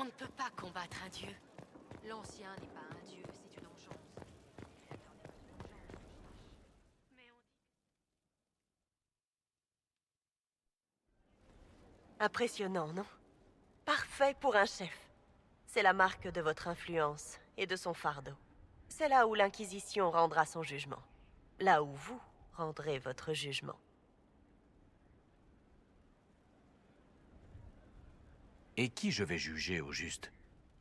On ne peut pas combattre un dieu. L'ancien n'est pas un dieu, c'est une engeance. Le créateur n'est pas une engeance. Mais on dit... Impressionnant, non? Parfait pour un chef. C'est la marque de votre influence et de son fardeau. C'est là où l'Inquisition rendra son jugement. Là où vous rendrez votre jugement. Et qui je vais juger au juste?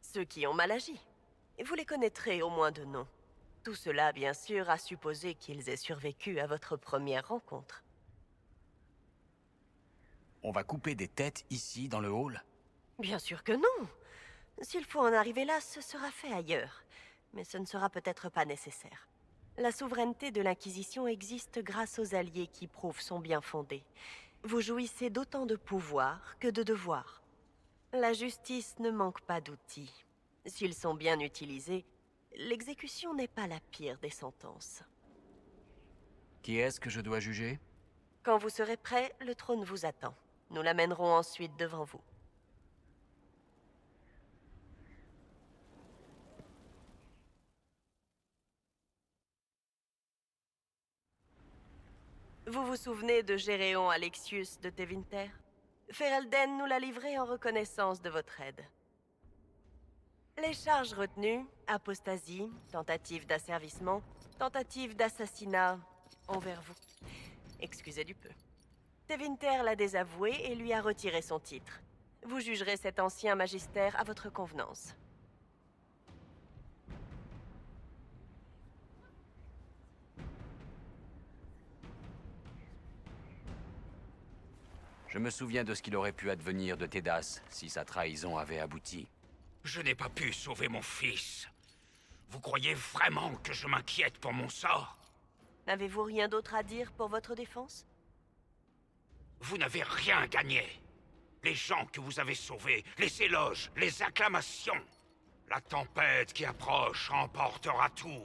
Ceux qui ont mal agi. Et vous les connaîtrez au moins de nom. Tout cela, bien sûr, à supposer qu'ils aient survécu à votre première rencontre. On va couper des têtes ici, dans le hall? Bien sûr que non. S'il faut en arriver là, ce sera fait ailleurs. Mais ce ne sera peut-être pas nécessaire. La souveraineté de l'Inquisition existe grâce aux alliés qui prouvent son bien fondé. Vous jouissez d'autant de pouvoir que de devoirs. La justice ne manque pas d'outils. S'ils sont bien utilisés, l'exécution n'est pas la pire des sentences. Qui est-ce que je dois juger? Quand vous serez prêt, le trône vous attend. Nous l'amènerons ensuite devant vous. Vous vous souvenez de Géréon Alexius de Tevinter? Ferelden nous l'a livré en reconnaissance de votre aide. Les charges retenues, apostasie, tentative d'asservissement, tentative d'assassinat envers vous. Excusez du peu. Tevinter l'a désavoué et lui a retiré son titre. Vous jugerez cet ancien magistère à votre convenance. Je me souviens de ce qu'il aurait pu advenir de Tédas si sa trahison avait abouti. Je n'ai pas pu sauver mon fils. Vous croyez vraiment que je m'inquiète pour mon sort? N'avez-vous rien d'autre à dire pour votre défense? Vous n'avez rien gagné. Les gens que vous avez sauvés, les éloges, les acclamations. La tempête qui approche emportera tout.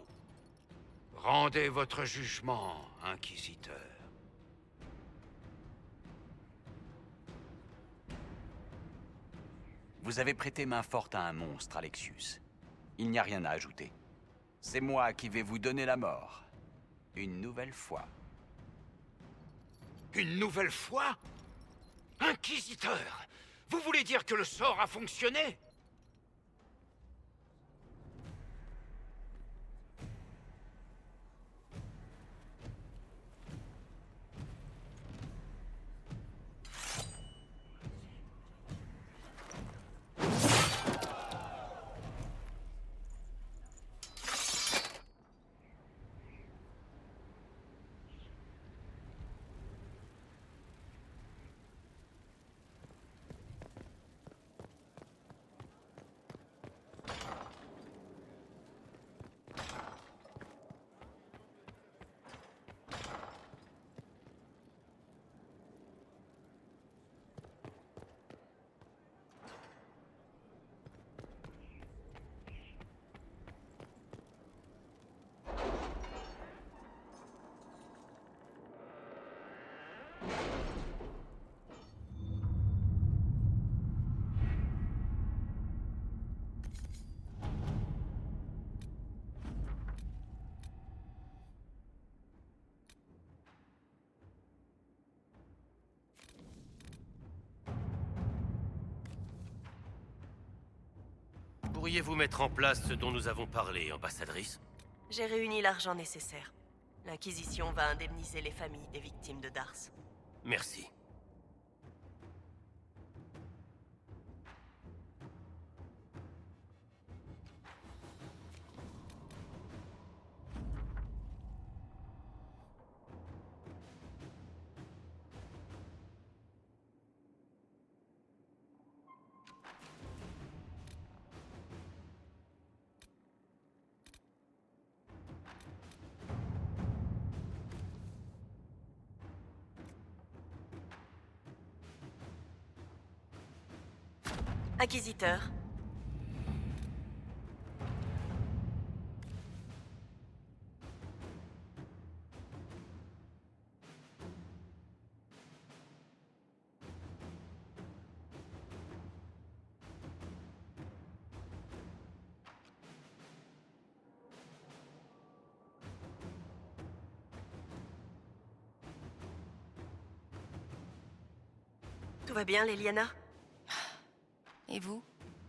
Rendez votre jugement, Inquisiteur. Vous avez prêté main forte à un monstre, Alexius. Il n'y a rien à ajouter. C'est moi qui vais vous donner la mort. Une nouvelle fois. Une nouvelle fois? Inquisiteur! Vous voulez dire que le sort a fonctionné? Pourriez-vous mettre en place ce dont nous avons parlé, ambassadrice? J'ai réuni l'argent nécessaire. L'Inquisition va indemniser les familles des victimes de Dars. Merci. Inquisiteur. va bien, Leliana? Et vous?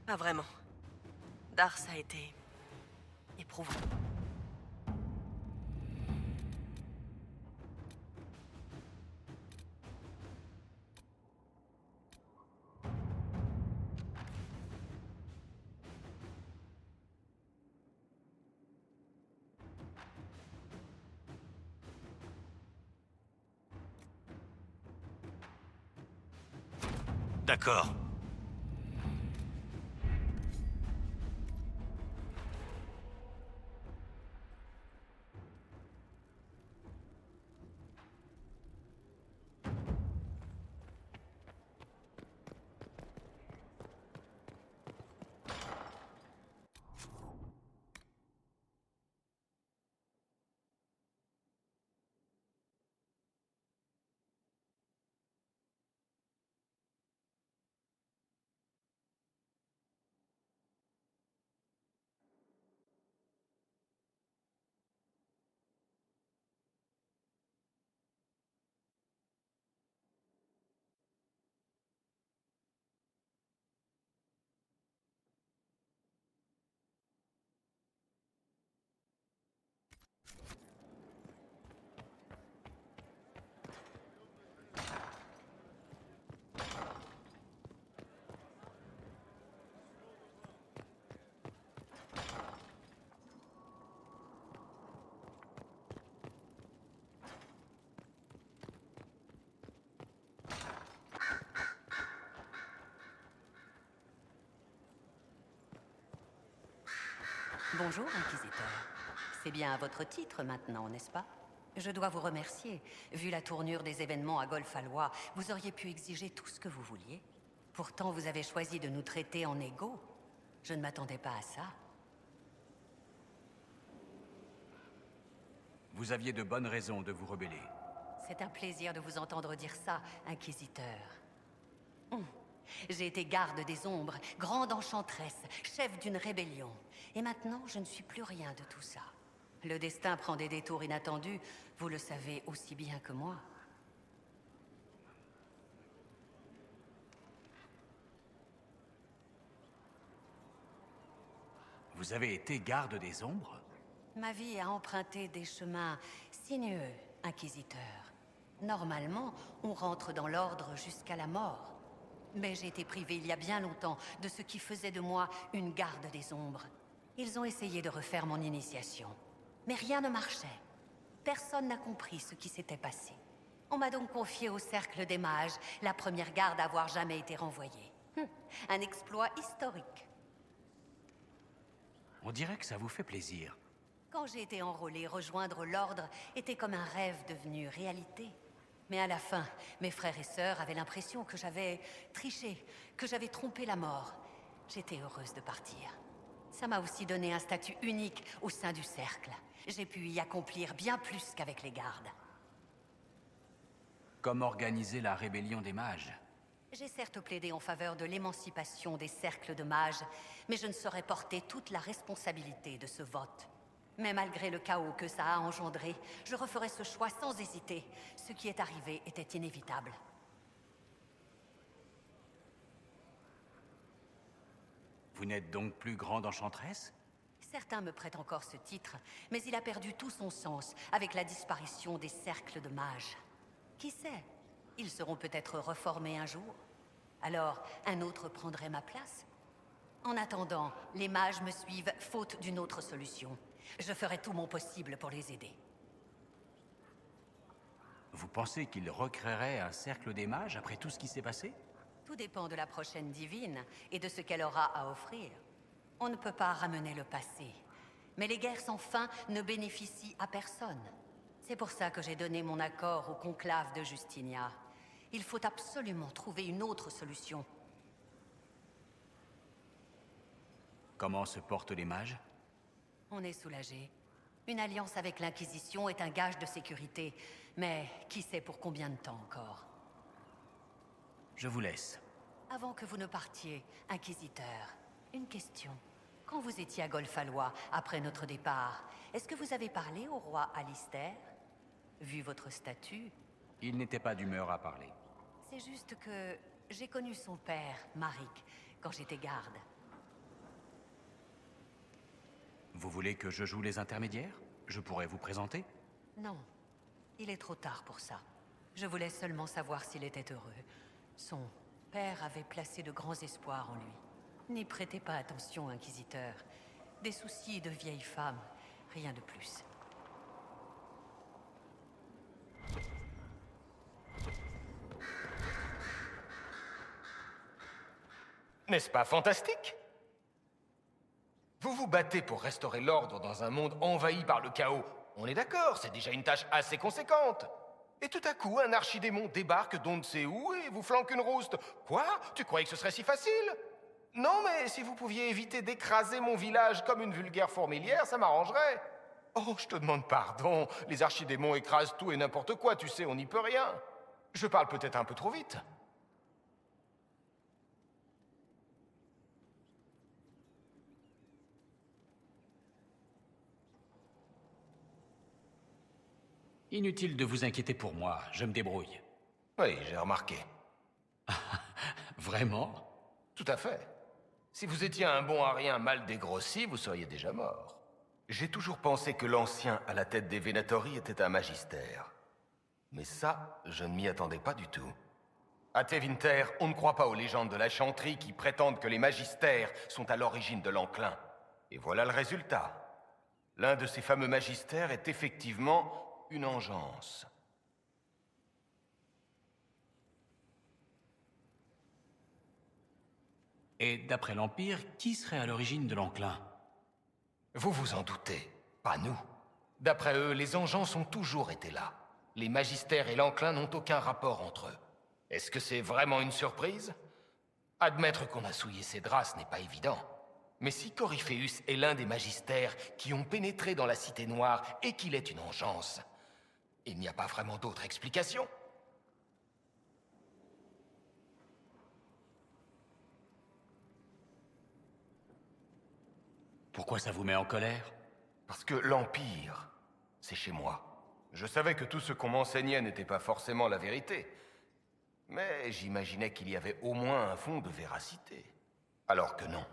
Pas vraiment. Dars a été éprouvant. D'accord. Bonjour, Inquisiteur. C'est bien à votre titre maintenant, n'est-ce pas? Je dois vous remercier. Vu la tournure des événements à Golfalois, vous auriez pu exiger tout ce que vous vouliez. Pourtant, vous avez choisi de nous traiter en égaux. Je ne m'attendais pas à ça. Vous aviez de bonnes raisons de vous rebeller. C'est un plaisir de vous entendre dire ça, Inquisiteur. J'ai été garde des ombres, grande enchanteresse, chef d'une rébellion. Et maintenant, je ne suis plus rien de tout ça. Le destin prend des détours inattendus, vous le savez aussi bien que moi. Vous avez été garde des ombres? Ma vie a emprunté des chemins sinueux, Inquisiteur. Normalement, on rentre dans l'ordre jusqu'à la mort. Mais j'ai été privé il y a bien longtemps de ce qui faisait de moi une garde des ombres. Ils ont essayé de refaire mon initiation. Mais rien ne marchait. Personne n'a compris ce qui s'était passé. On m'a donc confié au Cercle des Mages, la première garde à avoir jamais été renvoyée. Un exploit historique. On dirait que ça vous fait plaisir. Quand j'ai été enrôlée, rejoindre l'Ordre était comme un rêve devenu réalité. Mais à la fin, mes frères et sœurs avaient l'impression que j'avais triché, que j'avais trompé la mort. J'étais heureuse de partir. Ça m'a aussi donné un statut unique au sein du Cercle. J'ai pu y accomplir bien plus qu'avec les gardes. Comme organiser la rébellion des mages? J'ai certes plaidé en faveur de l'émancipation des cercles de mages, mais je ne saurais porter toute la responsabilité de ce vote. Mais malgré le chaos que ça a engendré, je referai ce choix sans hésiter. Ce qui est arrivé était inévitable. Vous n'êtes donc plus grande enchanteresse? Certains me prêtent encore ce titre, mais il a perdu tout son sens avec la disparition des cercles de mages. Qui sait? Ils seront peut-être reformés un jour. Alors, un autre prendrait ma place. En attendant, les mages me suivent faute d'une autre solution. Je ferai tout mon possible pour les aider. Vous pensez qu'il recréerait un cercle des mages après tout ce qui s'est passé? Tout dépend de la prochaine divine et de ce qu'elle aura à offrir. On ne peut pas ramener le passé. Mais les guerres sans fin ne bénéficient à personne. C'est pour ça que j'ai donné mon accord au conclave de Justinia. Il faut absolument trouver une autre solution. Comment se portent les mages? On est soulagé. Une alliance avec l'Inquisition est un gage de sécurité. Mais qui sait pour combien de temps encore? Je vous laisse. Avant que vous ne partiez, Inquisiteur, une question. Quand vous étiez à Golfalois, après notre départ, est-ce que vous avez parlé au roi Alistair? Vu votre statut... Il n'était pas d'humeur à parler. C'est juste que... J'ai connu son père, Marik, quand j'étais garde. Vous voulez que je joue les intermédiaires? Je pourrais vous présenter? Non, il est trop tard pour ça. Je voulais seulement savoir s'il était heureux. Son père avait placé de grands espoirs en lui. N'y prêtez pas attention, Inquisiteur. Des soucis de vieille femme, rien de plus. N'est-ce pas fantastique? Vous vous battez pour restaurer l'ordre dans un monde envahi par le chaos. On est d'accord, c'est déjà une tâche assez conséquente. Et tout à coup, un archidémon débarque d'on ne sait où et vous flanque une rouste. Quoi? Tu croyais que ce serait si facile? Non, mais si vous pouviez éviter d'écraser mon village comme une vulgaire fourmilière, ça m'arrangerait. Oh, je te demande pardon. Les archidémons écrasent tout et n'importe quoi, tu sais, on n'y peut rien. Je parle peut-être un peu trop vite. Inutile de vous inquiéter pour moi, je me débrouille. Oui, j'ai remarqué. Vraiment? Tout à fait. Si vous étiez un bon à rien mal dégrossi, vous seriez déjà mort. J'ai toujours pensé que l'ancien à la tête des Venatori était un magister. Mais ça, je ne m'y attendais pas du tout. À Tevinter, on ne croit pas aux légendes de la chanterie qui prétendent que les magistères sont à l'origine de l'enclin. Et voilà le résultat. L'un de ces fameux magistères est effectivement une engeance. Et d'après l'Empire, qui serait à l'origine de l'enclin? Vous vous en doutez, pas nous. D'après eux, les engeances ont toujours été là. Les magistères et l'enclin n'ont aucun rapport entre eux. Est-ce que c'est vraiment une surprise? Admettre qu'on a souillé ses draps n'est pas évident. Mais si Coryphéus est l'un des magistères qui ont pénétré dans la Cité Noire et qu'il est une engeance, il n'y a pas vraiment d'autre explication. Pourquoi ça vous met en colère? Parce que l'Empire, c'est chez moi. Je savais que tout ce qu'on m'enseignait n'était pas forcément la vérité. Mais j'imaginais qu'il y avait au moins un fond de véracité. Alors que non.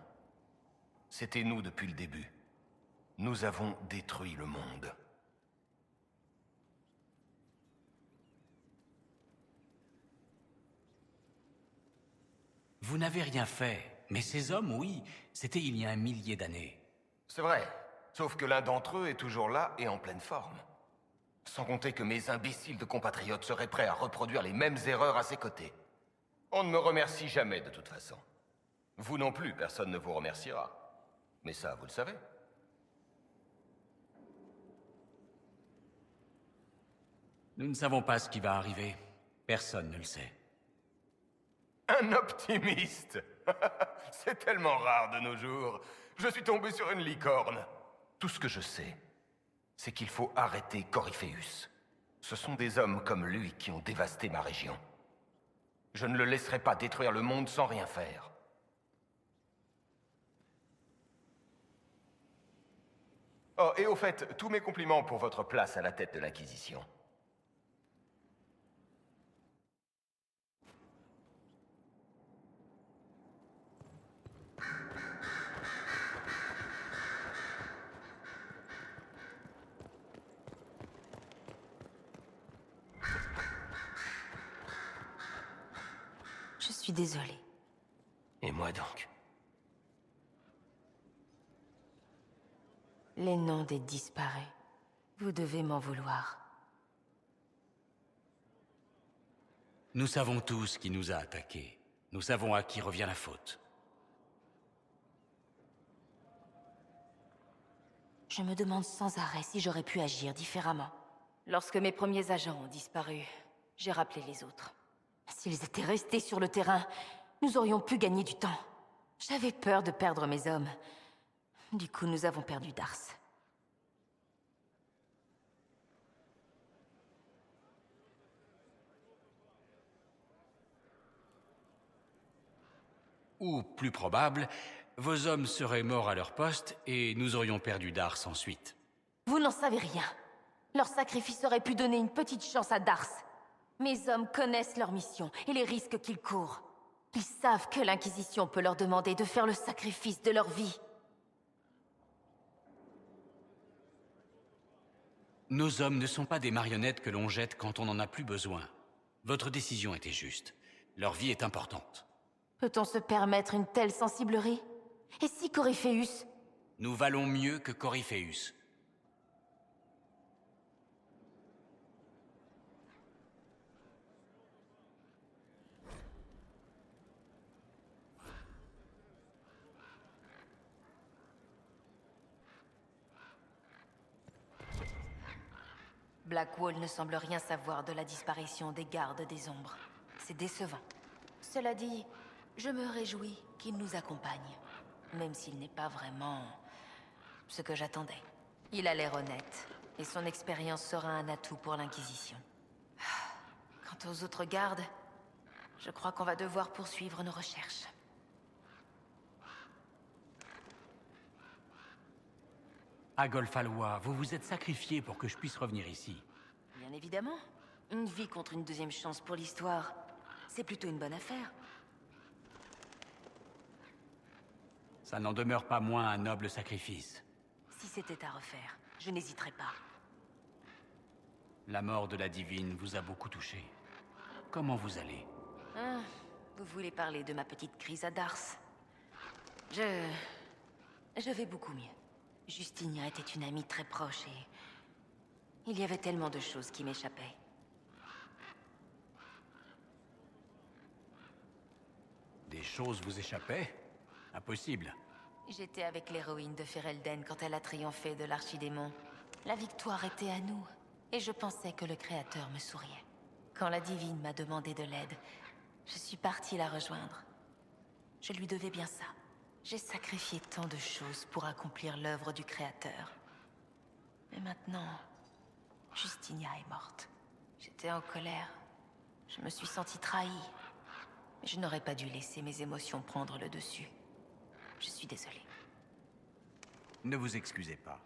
C'était nous depuis le début. Nous avons détruit le monde. Vous n'avez rien fait, mais ces hommes, oui, c'était il y a 1 millier d'années. C'est vrai, sauf que l'un d'entre eux est toujours là et en pleine forme. Sans compter que mes imbéciles de compatriotes seraient prêts à reproduire les mêmes erreurs à ses côtés. On ne me remercie jamais de toute façon. Vous non plus, personne ne vous remerciera. Mais ça, vous le savez. Nous ne savons pas ce qui va arriver. Personne ne le sait. Un optimiste! C'est tellement rare de nos jours. Je suis tombé sur une licorne. Tout ce que je sais, c'est qu'il faut arrêter Coryphéus. Ce sont des hommes comme lui qui ont dévasté ma région. Je ne le laisserai pas détruire le monde sans rien faire. Oh, et au fait, tous mes compliments pour votre place à la tête de l'Inquisition. Je suis désolée. Et moi donc? Les noms des disparus. Vous devez m'en vouloir. Nous savons tous qui nous a attaqués. Nous savons à qui revient la faute. Je me demande sans arrêt si j'aurais pu agir différemment. Lorsque mes premiers agents ont disparu, j'ai rappelé les autres. S'ils étaient restés sur le terrain, nous aurions pu gagner du temps. J'avais peur de perdre mes hommes. Du coup, nous avons perdu Dars. Ou, plus probable, vos hommes seraient morts à leur poste et nous aurions perdu Dars ensuite. Vous n'en savez rien. Leur sacrifice aurait pu donner une petite chance à Dars. Mes hommes connaissent leur mission et les risques qu'ils courent. Ils savent que l'Inquisition peut leur demander de faire le sacrifice de leur vie. Nos hommes ne sont pas des marionnettes que l'on jette quand on n'en a plus besoin. Votre décision était juste. Leur vie est importante. Peut-on se permettre une telle sensiblerie? Et si Coryphéus... Nous valons mieux que Coryphéus. Blackwall ne semble rien savoir de la disparition des gardes des ombres. C'est décevant. Cela dit, je me réjouis qu'il nous accompagne. Même s'il n'est pas vraiment... ce que j'attendais. Il a l'air honnête, et son expérience sera un atout pour l'Inquisition. Quant aux autres gardes, je crois qu'on va devoir poursuivre nos recherches. Agolfalois, vous vous êtes sacrifié pour que je puisse revenir ici. Bien évidemment. Une vie contre une deuxième chance pour l'histoire, c'est plutôt une bonne affaire. Ça n'en demeure pas moins un noble sacrifice. Si c'était à refaire, je n'hésiterais pas. La mort de la divine vous a beaucoup touché. Comment vous allez? Ah, vous voulez parler de ma petite crise à Dars? Je vais beaucoup mieux. Justinia était une amie très proche et... il y avait tellement de choses qui m'échappaient. Des choses vous échappaient? Impossible. J'étais avec l'héroïne de Ferelden quand elle a triomphé de l'archidémon. La victoire était à nous, et je pensais que le Créateur me souriait. Quand la divine m'a demandé de l'aide, je suis partie la rejoindre. Je lui devais bien ça. J'ai sacrifié tant de choses pour accomplir l'œuvre du Créateur. Mais maintenant, Justinia est morte. J'étais en colère. Je me suis sentie trahie. Mais je n'aurais pas dû laisser mes émotions prendre le dessus. Je suis désolée. Ne vous excusez pas.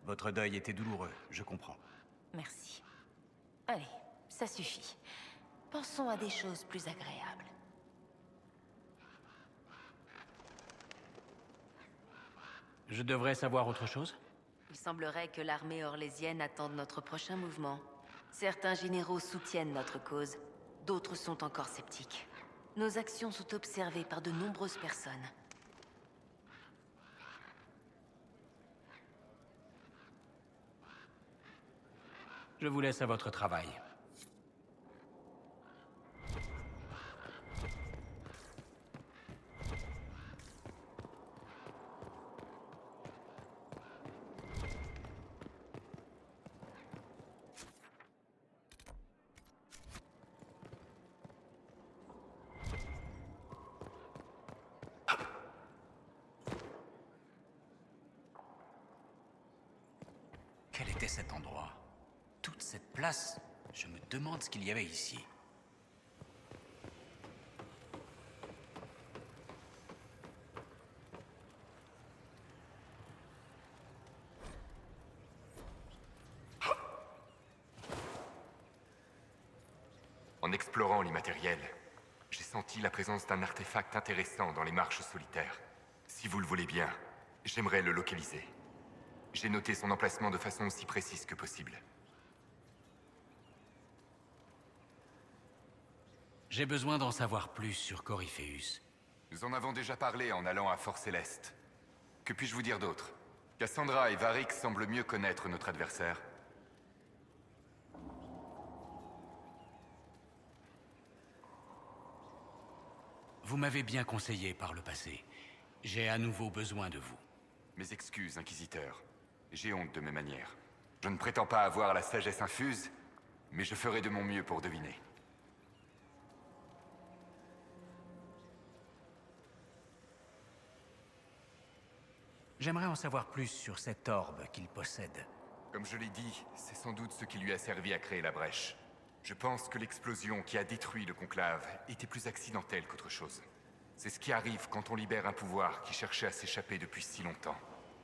Votre deuil était douloureux, je comprends. Merci. Allez, ça suffit. Pensons à des choses plus agréables. Je devrais savoir autre chose? Il semblerait que l'armée orlésienne attende notre prochain mouvement. Certains généraux soutiennent notre cause, d'autres sont encore sceptiques. Nos actions sont observées par de nombreuses personnes. Je vous laisse à votre travail. Quel était cet endroit? Toute cette place, je me demande ce qu'il y avait ici. En explorant l'immatériel, j'ai senti la présence d'un artefact intéressant dans les marches solitaires. Si vous le voulez bien, j'aimerais le localiser. J'ai noté son emplacement de façon aussi précise que possible. J'ai besoin d'en savoir plus sur Coryphéus. Nous en avons déjà parlé en allant à Fort Céleste. Que puis-je vous dire d'autre? Cassandra et Varric semblent mieux connaître notre adversaire. Vous m'avez bien conseillé par le passé. J'ai à nouveau besoin de vous. Mes excuses, Inquisiteur. J'ai honte de mes manières. Je ne prétends pas avoir la sagesse infuse, mais je ferai de mon mieux pour deviner. J'aimerais en savoir plus sur cet orbe qu'il possède. Comme je l'ai dit, c'est sans doute ce qui lui a servi à créer la brèche. Je pense que l'explosion qui a détruit le conclave était plus accidentelle qu'autre chose. C'est ce qui arrive quand on libère un pouvoir qui cherchait à s'échapper depuis si longtemps.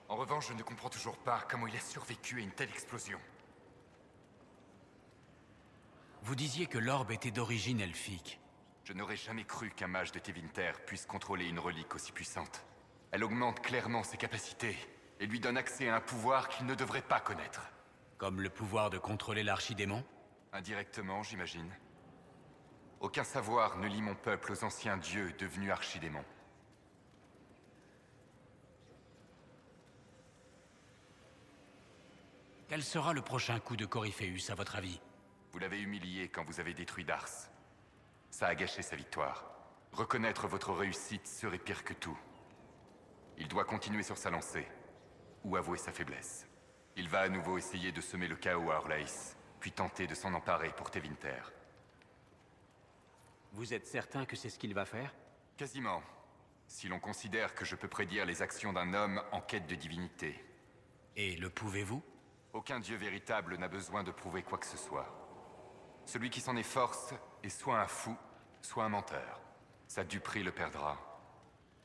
En revanche, je ne comprends toujours pas comment il a survécu à une telle explosion. Vous disiez que l'orbe était d'origine elfique. Je n'aurais jamais cru qu'un mage de Tevinter puisse contrôler une relique aussi puissante. Elle augmente clairement ses capacités et lui donne accès à un pouvoir qu'il ne devrait pas connaître. Comme le pouvoir de contrôler l'archidémon? Indirectement, j'imagine. Aucun savoir ne lie mon peuple aux anciens dieux devenus archidémons. Quel sera le prochain coup de Coryphéus, à votre avis? Vous l'avez humilié quand vous avez détruit Dars. Ça a gâché sa victoire. Reconnaître votre réussite serait pire que tout. Il doit continuer sur sa lancée, ou avouer sa faiblesse. Il va à nouveau essayer de semer le chaos à Orlaïs, puis tenter de s'en emparer pour Tevinter. Vous êtes certain que c'est ce qu'il va faire? Quasiment. Si l'on considère que je peux prédire les actions d'un homme en quête de divinité. Et le pouvez-vous? Aucun dieu véritable n'a besoin de prouver quoi que ce soit. Celui qui s'en efforce est soit un fou, soit un menteur. Sa duperie le perdra,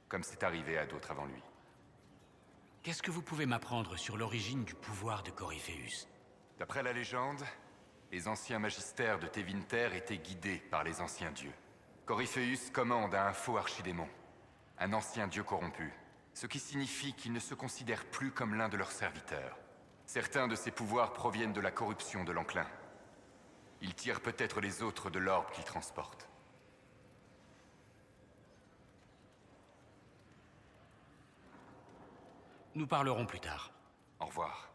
comme c'est arrivé à d'autres avant lui. Qu'est-ce que vous pouvez m'apprendre sur l'origine du pouvoir de Coryphéus? D'après la légende, les anciens magistères de Tevinter étaient guidés par les anciens dieux. Coryphéus commande à un faux archidémon, un ancien dieu corrompu, ce qui signifie qu'il ne se considère plus comme l'un de leurs serviteurs. Certains de ses pouvoirs proviennent de la corruption de l'enclin. Il tire peut-être les autres de l'orbe qu'il transporte. Nous parlerons plus tard. Au revoir.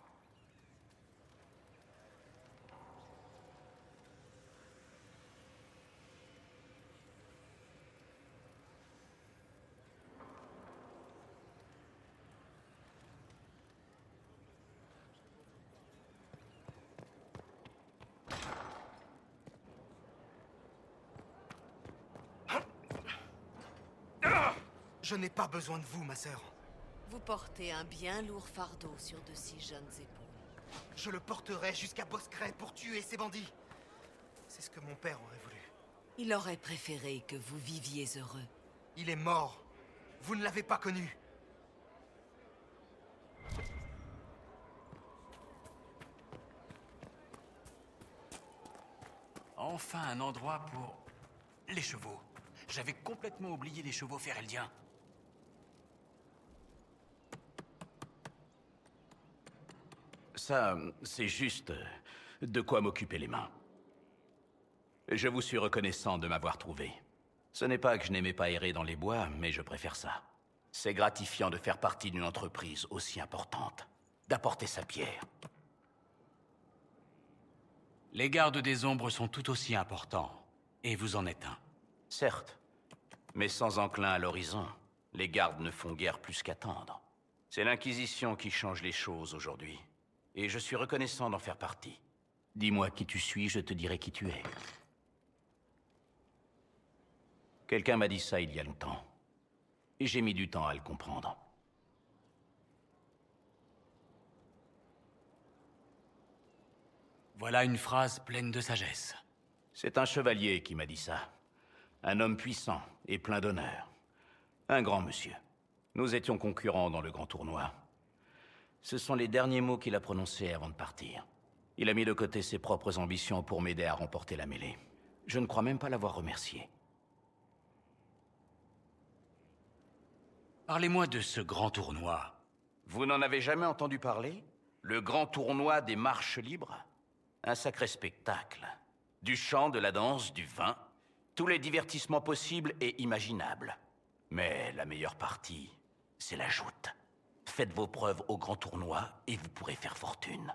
Je n'ai pas besoin de vous, ma sœur. Vous portez un bien lourd fardeau sur de si jeunes épaules. Je le porterai jusqu'à Boscret pour tuer ces bandits. C'est ce que mon père aurait voulu. Il aurait préféré que vous viviez heureux. Il est mort. Vous ne l'avez pas connu. Enfin un endroit pour... les chevaux. J'avais complètement oublié les chevaux féreldiens. Ça, c'est juste de quoi m'occuper les mains. Je vous suis reconnaissant de m'avoir trouvé. Ce n'est pas que je n'aimais pas errer dans les bois, mais je préfère ça. C'est gratifiant de faire partie d'une entreprise aussi importante, d'apporter sa pierre. Les gardes des ombres sont tout aussi importants, et vous en êtes un. Certes, mais sans enclin à l'horizon, les gardes ne font guère plus qu'attendre. C'est l'Inquisition qui change les choses aujourd'hui, et je suis reconnaissant d'en faire partie. Dis-moi qui tu suis, je te dirai qui tu es. Quelqu'un m'a dit ça il y a longtemps, et j'ai mis du temps à le comprendre. Voilà une phrase pleine de sagesse. C'est un chevalier qui m'a dit ça. Un homme puissant et plein d'honneur. Un grand monsieur. Nous étions concurrents dans le grand tournoi. Ce sont les derniers mots qu'il a prononcés avant de partir. Il a mis de côté ses propres ambitions pour m'aider à remporter la mêlée. Je ne crois même pas l'avoir remercié. Parlez-moi de ce grand tournoi. Vous n'en avez jamais entendu parler? Le grand tournoi des marches libres? Un sacré spectacle. Du chant, de la danse, du vin. Tous les divertissements possibles et imaginables. Mais la meilleure partie, c'est la joute. Faites vos preuves au grand tournoi et vous pourrez faire fortune.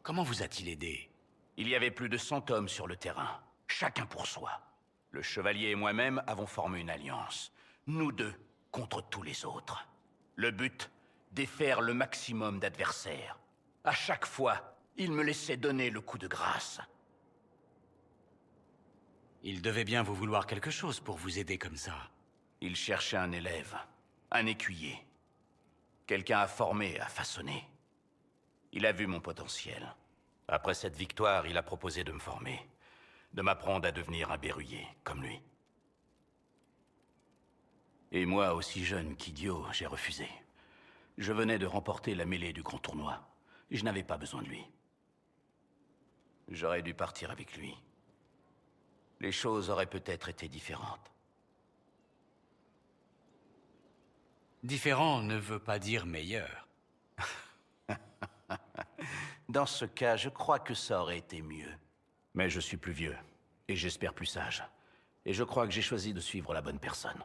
Comment vous a-t-il aidé? Il y avait plus de 100 hommes sur le terrain, chacun pour soi. Le chevalier et moi-même avons formé une alliance. Nous deux contre tous les autres. Le but, défaire le maximum d'adversaires. À chaque fois, il me laissait donner le coup de grâce. Il devait bien vous vouloir quelque chose pour vous aider comme ça. Il cherchait un élève, un écuyer. Quelqu'un à former, à façonner. Il a vu mon potentiel. Après cette victoire, il a proposé de me former. De m'apprendre à devenir un berruyer, comme lui. Et moi, aussi jeune qu'idiot, j'ai refusé. Je venais de remporter la mêlée du grand tournoi. Je n'avais pas besoin de lui. J'aurais dû partir avec lui. les choses auraient peut-être été différentes. Différent ne veut pas dire meilleur. Dans ce cas, je crois que ça aurait été mieux. Mais je suis plus vieux, et j'espère plus sage. Et je crois que j'ai choisi de suivre la bonne personne.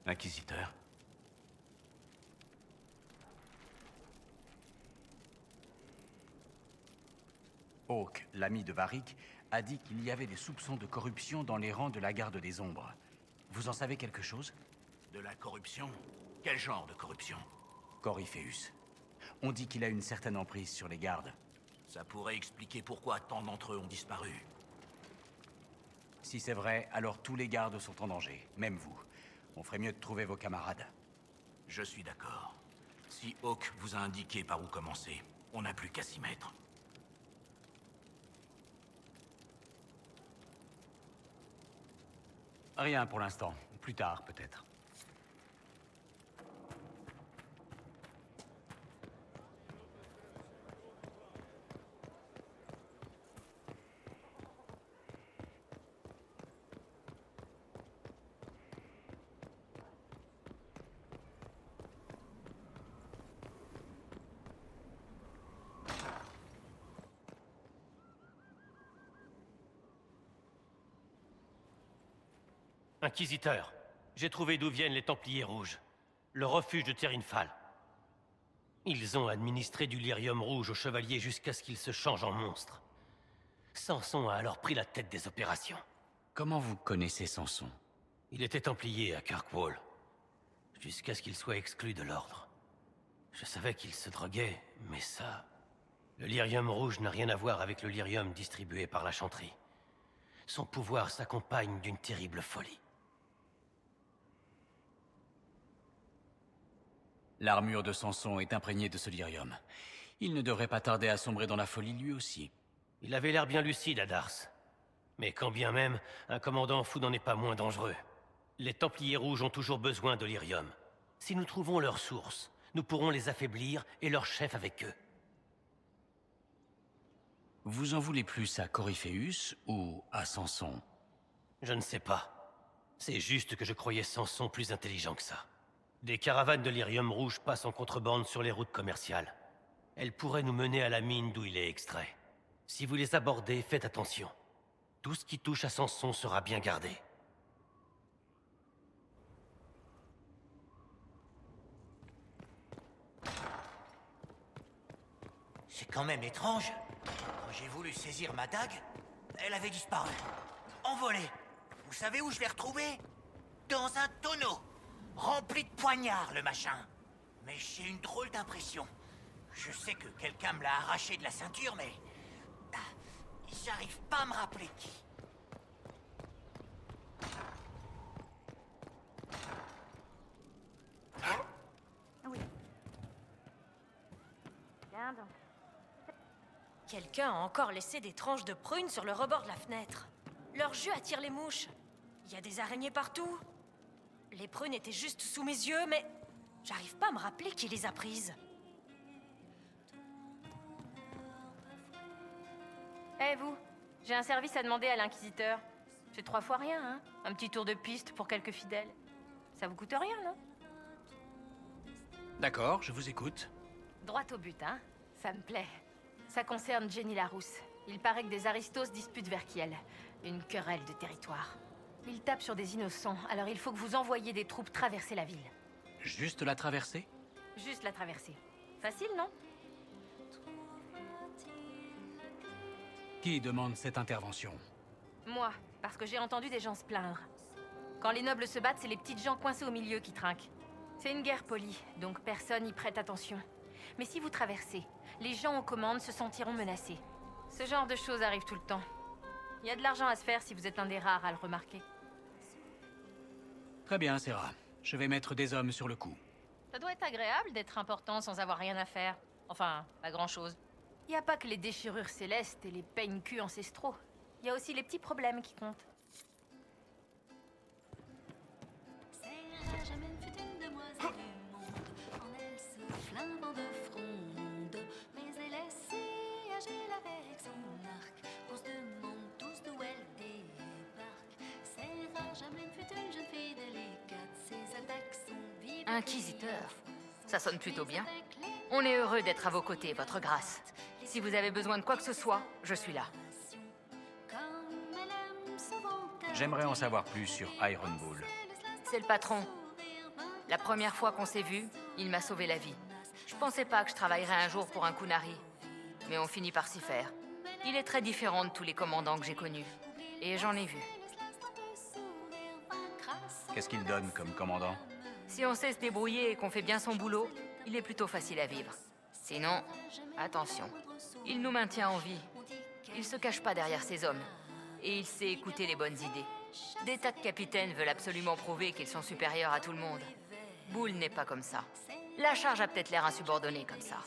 Inquisiteur. Hawke, l'ami de Varric, a dit qu'il y avait des soupçons de corruption dans les rangs de la Garde des Ombres. Vous en savez quelque chose? De la corruption? Quel genre de corruption? Corypheus. On dit qu'il a une certaine emprise sur les gardes. Ça pourrait expliquer pourquoi tant d'entre eux ont disparu. Si c'est vrai, alors tous les gardes sont en danger, même vous. On ferait mieux de trouver vos camarades. Je suis d'accord. Si Hawke vous a indiqué par où commencer, on n'a plus qu'à s'y mettre. Rien pour l'instant. Plus tard, peut-être. Inquisiteur, j'ai trouvé d'où viennent les Templiers Rouges. Le refuge de Terinfal. Ils ont administré du lyrium rouge aux chevaliers jusqu'à ce qu'ils se changent en monstres. Samson a alors pris la tête des opérations. Comment vous connaissez Samson? Il était Templier à Kirkwall, jusqu'à ce qu'il soit exclu de l'ordre. Je savais qu'il se droguait, mais ça... Le lyrium rouge n'a rien à voir avec le lyrium distribué par la chanterie. Son pouvoir s'accompagne d'une terrible folie. L'armure de Samson est imprégnée de ce lyrium. Il ne devrait pas tarder à sombrer dans la folie lui aussi. Il avait l'air bien lucide à Dars. Mais quand bien même, un commandant fou n'en est pas moins dangereux. Les Templiers Rouges ont toujours besoin de lyrium. Si nous trouvons leur source, nous pourrons les affaiblir et leur chef avec eux. Vous en voulez plus à Corypheus ou à Samson? Je ne sais pas. C'est juste que je croyais Samson plus intelligent que ça. Des caravanes de lyrium rouge passent en contrebande sur les routes commerciales. Elles pourraient nous mener à la mine d'où il est extrait. Si vous les abordez, faites attention. Tout ce qui touche à Samson sera bien gardé. C'est quand même étrange. Quand j'ai voulu saisir ma dague, elle avait disparu. Envolée. Vous savez où je l'ai retrouvée? Dans un tonneau. Rempli de poignards, le machin. Mais j'ai une drôle d'impression. Je sais que quelqu'un me l'a arraché de la ceinture, mais... j'arrive pas à me rappeler qui. Oui. Viens donc. Quelqu'un a encore laissé des tranches de prunes sur le rebord de la fenêtre. Leur jus attire les mouches. Il y a des araignées partout. Les prunes étaient juste sous mes yeux, mais j'arrive pas à me rappeler qui les a prises. Eh vous, j'ai un service à demander à l'inquisiteur. C'est 3 fois rien, hein? Un petit tour de piste pour quelques fidèles. Ça vous coûte rien, non? D'accord, je vous écoute. Droit au but, hein? Ça me plaît. Ça concerne Jenny Larousse. Il paraît que des aristos disputent Verkiel. Une querelle de territoire. Ils tapent sur des innocents, alors il faut que vous envoyiez des troupes traverser la ville. Juste la traversée? Juste la traverser. Facile, non? Qui demande cette intervention? Moi, parce que j'ai entendu des gens se plaindre. Quand les nobles se battent, c'est les petites gens coincés au milieu qui trinquent. C'est une guerre polie, donc personne n'y prête attention. Mais si vous traversez, les gens aux commandes se sentiront menacés. Ce genre de choses arrive tout le temps. Il y a de l'argent à se faire si vous êtes un des rares à le remarquer. Très bien, Serra. Je vais mettre des hommes sur le coup. Ça doit être agréable d'être important sans avoir rien à faire. Enfin, pas grand-chose. Il n'y a pas que les déchirures célestes et les peigne-culs ancestraux. Il y a aussi les petits problèmes qui comptent. Jamais ne fut une demoiselle du monde, en elle ce flamant de fronde. fragile avec son arc. On se demande tous d'où elle débarque. C'est rare, jamais ne fut une jeune fille délicate. Ses attaques sont vives. Inquisiteur. Ça sonne plutôt bien. On est heureux d'être à vos côtés, votre grâce. Si vous avez besoin de quoi que ce soit, je suis là. J'aimerais en savoir plus sur Iron Bull. C'est le patron. La première fois qu'on s'est vu, il m'a sauvé la vie. Je pensais pas que je travaillerais un jour pour un Kunari. Mais on finit par s'y faire. Il est très différent de tous les commandants que j'ai connus. Et j'en ai vu. Qu'est-ce qu'il donne comme commandant? Si on sait se débrouiller et qu'on fait bien son boulot, il est plutôt facile à vivre. Sinon, attention. Il nous maintient en vie. Il se cache pas derrière ses hommes. Et il sait écouter les bonnes idées. Des tas de capitaines veulent absolument prouver qu'ils sont supérieurs à tout le monde. Bull n'est pas comme ça. La charge a peut-être l'air insubordonnée comme ça.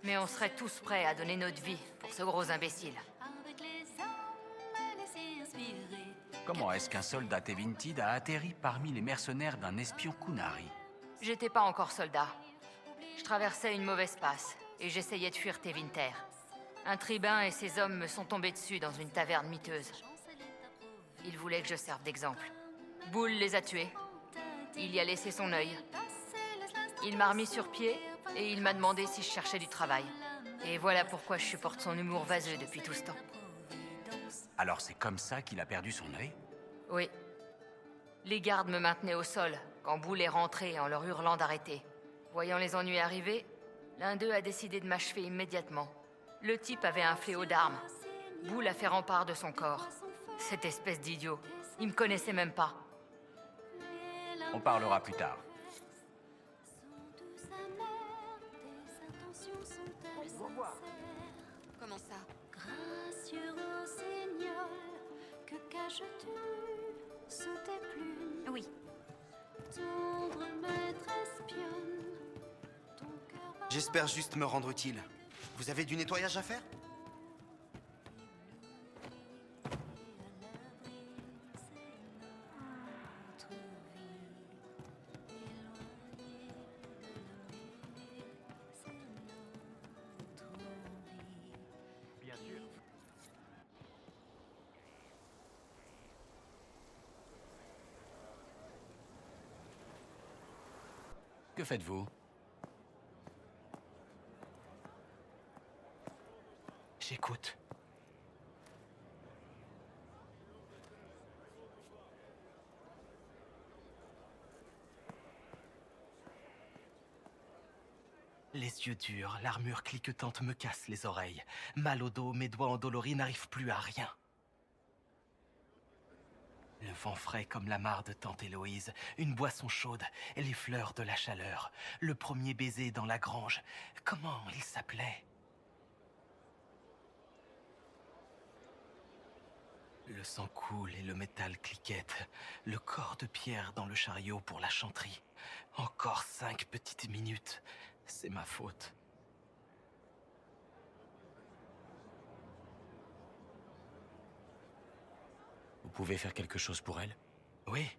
Mais on serait tous prêts à donner notre vie pour ce gros imbécile. Comment est-ce qu'un soldat Tevintid a atterri parmi les mercenaires d'un espion Kunari? J'étais pas encore soldat. Je traversais une mauvaise passe et j'essayais de fuir Tevinter. Un tribun et ses hommes me sont tombés dessus dans une taverne miteuse. Ils voulaient que je serve d'exemple. Bull les a tués. Il y a laissé son œil. Il m'a remis sur pied et il m'a demandé si je cherchais du travail. Et voilà pourquoi je supporte son humour vaseux depuis tout ce temps. Alors c'est comme ça qu'il a perdu son œil? Oui. Les gardes me maintenaient au sol quand Bull est rentré en leur hurlant d'arrêter. Voyant les ennuis arriver, l'un d'eux a décidé de m'achever immédiatement. Le type avait un fléau d'armes. Bull a fait rempart de son corps. Cette espèce d'idiot. Il me connaissait même pas. On parlera plus tard. Comment ça? Gracieux rossignol, que caches-tu sous tes plumes? Oui. Tendre maître espionne, ton cœur bat. J'espère juste me rendre utile. Vous avez du nettoyage à faire? Que faites-vous? J'écoute. Les yeux durs, l'armure cliquetante me casse les oreilles. Mal au dos, mes doigts endoloris n'arrivent plus à rien. Le vent frais comme la mare de tante Héloïse, une boisson chaude et les fleurs de la chaleur. Le premier baiser dans la grange. Comment il s'appelait? Le sang coule et le métal cliquette. Le corps de pierre dans le chariot pour la chanterie. Encore 5 petites minutes. C'est ma faute. Vous pouvez faire quelque chose pour elle? Oui.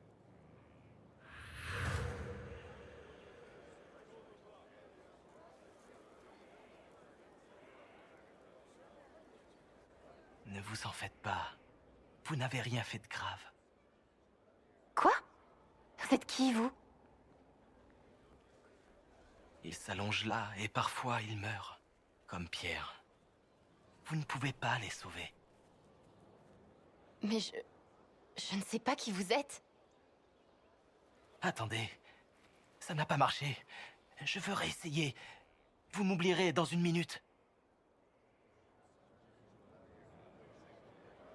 Ne vous en faites pas. Vous n'avez rien fait de grave. Quoi? Vous êtes qui, vous? Il s'allonge là et parfois il meurt. Comme Pierre. Vous ne pouvez pas les sauver. Mais je ne sais pas qui vous êtes. Attendez. Ça n'a pas marché. Je veux réessayer. Vous m'oublierez dans une minute.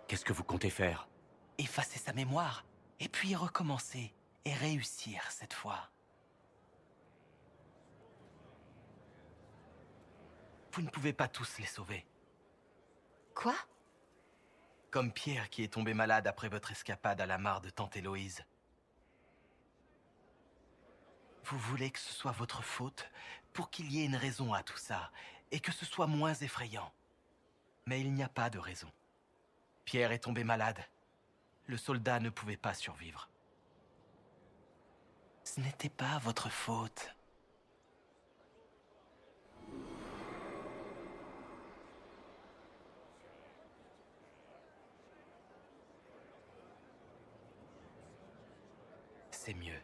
Qu'est-ce que vous comptez faire? Effacer sa mémoire, et puis recommencer, et réussir cette fois. Vous ne pouvez pas tous les sauver. Quoi? Comme Pierre qui est tombé malade après votre escapade à la mare de tante Héloïse. Vous voulez que ce soit votre faute pour qu'il y ait une raison à tout ça, et que ce soit moins effrayant. Mais il n'y a pas de raison. Pierre est tombé malade. Le soldat ne pouvait pas survivre. Ce n'était pas votre faute. c'est mieux.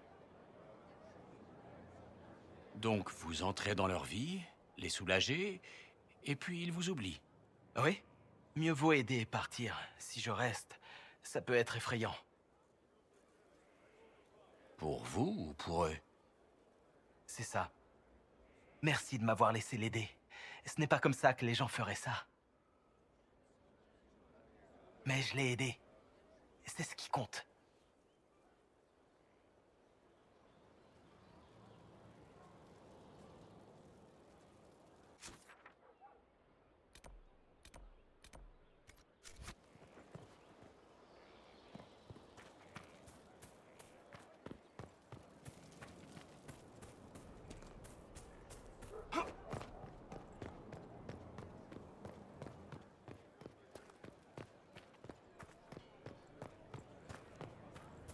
Donc vous entrez dans leur vie, les soulagez, et puis ils vous oublient. Oui? Mieux vaut aider et partir. Si je reste, ça peut être effrayant. Pour vous ou pour eux? C'est ça. Merci de m'avoir laissé l'aider. Ce n'est pas comme ça que les gens feraient ça. Mais je l'ai aidé. C'est ce qui compte.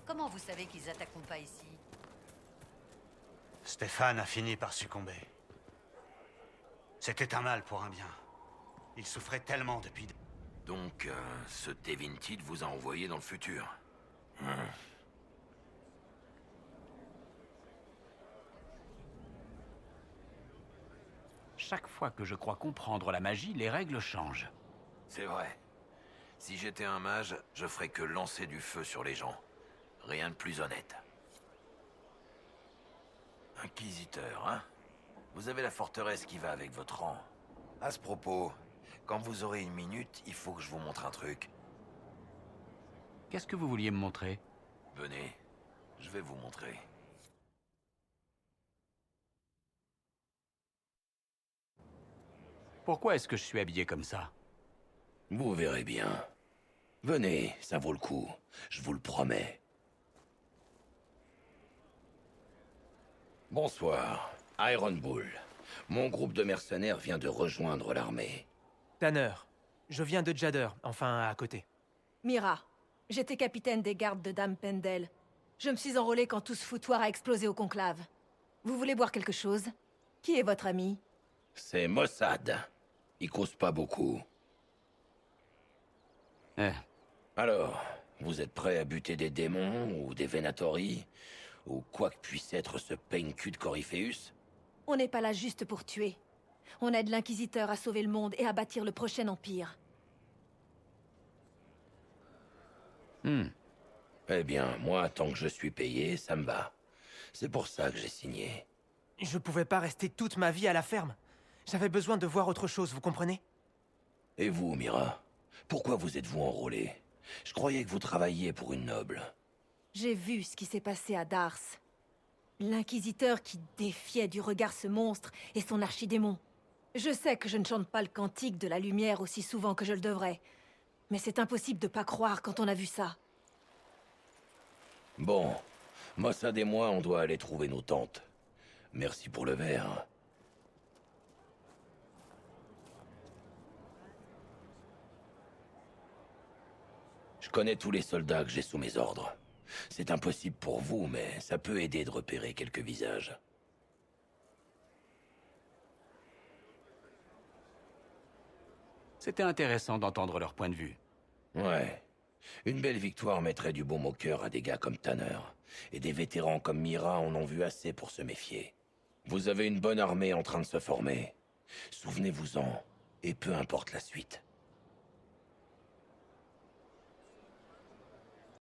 Comment vous savez qu'ils attaqueront pas ici? Stéphane a fini par succomber. C'était un mal pour un bien. Il souffrait tellement depuis... Donc, ce Tevinted vous a envoyé dans le futur. Chaque fois que je crois comprendre la magie, les règles changent. C'est vrai. Si j'étais un mage, je ferais que lancer du feu sur les gens. Rien de plus honnête. Inquisiteur, hein? Vous avez la forteresse qui va avec votre rang. À ce propos, quand vous aurez une minute, il faut que je vous montre un truc. Qu'est-ce que vous vouliez me montrer? Venez, je vais vous montrer. Pourquoi est-ce que je suis habillé comme ça? Vous verrez bien. Venez, ça vaut le coup. Je vous le promets. Bonsoir, Iron Bull. Mon groupe de mercenaires vient de rejoindre l'armée. Tanner, je viens de Jadder, enfin à côté. Mira, j'étais capitaine des gardes de Dame Pendel. Je me suis enrôlée quand tout ce foutoir a explosé au conclave. Vous voulez boire quelque chose? Qui est votre ami? C'est Mossad. Il cause pas beaucoup. Alors, vous êtes prêts à buter des démons ou des Venatori? Ou quoi que puisse être ce peigne-cul de Corypheus? On n'est pas là juste pour tuer. On aide l'Inquisiteur à sauver le monde et à bâtir le prochain empire. Eh bien, moi, tant que je suis payé, ça me va. C'est pour ça que j'ai signé. Je pouvais pas rester toute ma vie à la ferme. J'avais besoin de voir autre chose, vous comprenez? Et vous, Mira? Pourquoi vous êtes-vous enrôlée? Je croyais que vous travailliez pour une noble. J'ai vu ce qui s'est passé à Dars. L'Inquisiteur qui défiait du regard ce monstre et son archidémon. Je sais que je ne chante pas le cantique de la lumière aussi souvent que je le devrais. Mais c'est impossible de pas croire quand on a vu ça. Bon, Mossad et moi, on doit aller trouver nos tentes. Merci pour le verre. Je connais tous les soldats que j'ai sous mes ordres. C'est impossible pour vous, mais ça peut aider de repérer quelques visages. C'était intéressant d'entendre leur point de vue. Ouais. Une belle victoire mettrait du baume au cœur à des gars comme Tanner. Et des vétérans comme Mira en ont vu assez pour se méfier. Vous avez une bonne armée en train de se former. Souvenez-vous-en, et peu importe la suite.